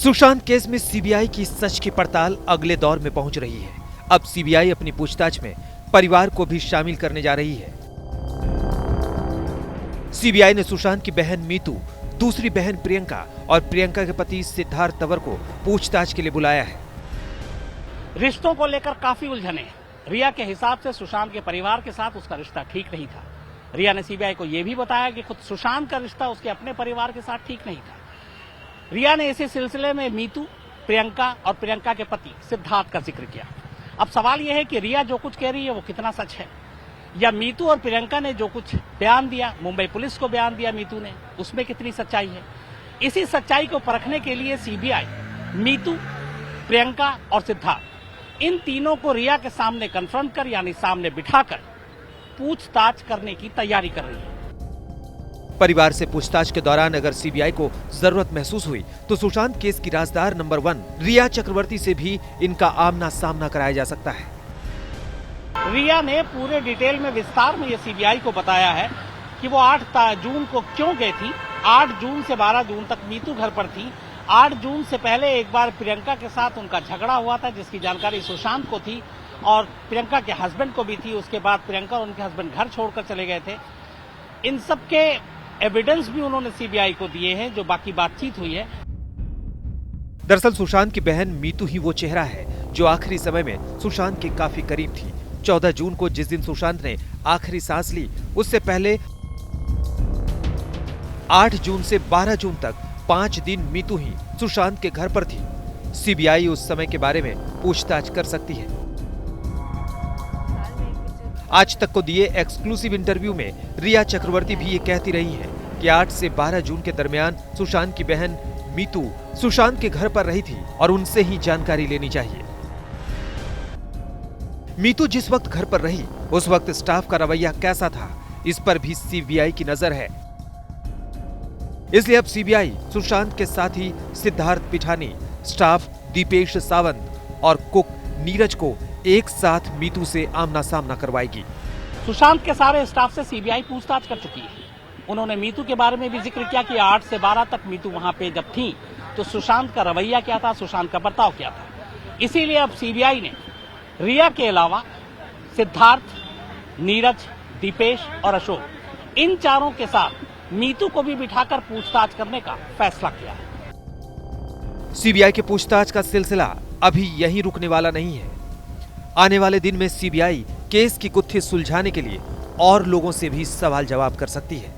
Sushant case में CBI की सच की पड़ताल अगले दौर में पहुंच रही है। अब सीबीआई अपनी पूछताछ में परिवार को भी शामिल करने जा रही है। सीबीआई ने सुशांत की बहन मीतू, दूसरी बहन प्रियंका और प्रियंका के पति सिद्धार्थ तंवर को पूछताछ के लिए बुलाया है। रिश्तों को लेकर काफी उलझने हैं। रिया के हिसाब से सुशांत के परिवार के साथ उसका रिश्ता ठीक नहीं था। रिया ने सीबीआई को यह भी बताया कि खुद सुशांत का रिश्ता उसके अपने परिवार के साथ ठीक नहीं था। रिया ने इसी सिलसिले में मीतू, प्रियंका और प्रियंका के पति सिद्धार्थ का जिक्र किया। अब सवाल यह है कि रिया जो कुछ कह रही है वो कितना सच है, या मीतू और प्रियंका ने जो कुछ बयान दिया, मुंबई पुलिस को बयान दिया मीतू ने, उसमें कितनी सच्चाई है। इसी सच्चाई को परखने के लिए सीबीआई मीतू, प्रियंका और सिद्धार्थ, इन तीनों को रिया के सामने कन्फ्रंट कर यानी सामने बिठाकर पूछताछ करने की तैयारी कर रही है। परिवार से पूछताछ के दौरान अगर सीबीआई को जरूरत महसूस हुई तो सुशांत केस की राजदार नंबर 1 रिया चक्रवर्ती से भी इनका आमना सामना कराया जा सकता है। रिया ने पूरे डिटेल में विस्तार में ये सीबीआई को बताया है कि वो 8 जून को क्यों गई थी। 8 जून से 12 जून तक मीतू घर पर थी। 8 जून से पहले एक बार प्रियंका के साथ उनका झगड़ा हुआ था, जिसकी जानकारी सुशांत को थी और प्रियंका के हस्बैंड को भी थी। उसके बाद प्रियंका और उनके हस्बैंड घर छोड़कर चले गए थे। इन सब के एविडेंस भी उन्होंने सीबीआई को दिए हैं, जो बाकी बातचीत हुई है। दरअसल सुशांत की बहन मीतू ही वो चेहरा है जो आखिरी समय में सुशांत के काफी करीब थी। 14 जून को जिस दिन सुशांत ने आखिरी सांस ली, उससे पहले 8 जून से 12 जून तक 5 दिन मीतू ही सुशांत के घर पर थी। सीबीआई उस समय के बारे में पूछताछ कर सकती है। आज तक को दिए एक्सक्लूसिव इंटरव्यू में रिया चक्रवर्ती भी ये कहती रही है कि 8 से 12 जून के दरमियान सुशांत की बहन मीतू सुशांत के घर पर रही थी और उनसे ही जानकारी लेनी चाहिए। मीतू जिस वक्त घर पर रही उस वक्त स्टाफ का रवैया कैसा था, इस पर भी सीबीआई की नजर है। इसलिए अब सीबीआई सुशांत के साथ ही सिद्धार्थ पिठानी, स्टाफ दीपेश सावंत और कुक नीरज को एक साथ मीतू से आमना सामना करवाएगी। सुशांत के सारे स्टाफ से सीबीआई पूछताछ कर चुकी है। उन्होंने मीतू के बारे में भी जिक्र किया कि 8 से 12 तक मीतू वहां पे जब थी तो सुशांत का रवैया क्या था, सुशांत का बर्ताव क्या था। इसीलिए अब सीबीआई ने रिया के अलावा सिद्धार्थ, नीरज, दीपेश और अशोक, इन चारों के साथ मीतू को भी बिठाकर पूछताछ करने का फैसला किया है। सीबीआई के पूछताछ का सिलसिला अभी यहीं रुकने वाला नहीं है। आने वाले दिन में सीबीआई केस की गुत्थी सुलझाने के लिए और लोगों से भी सवाल जवाब कर सकती है।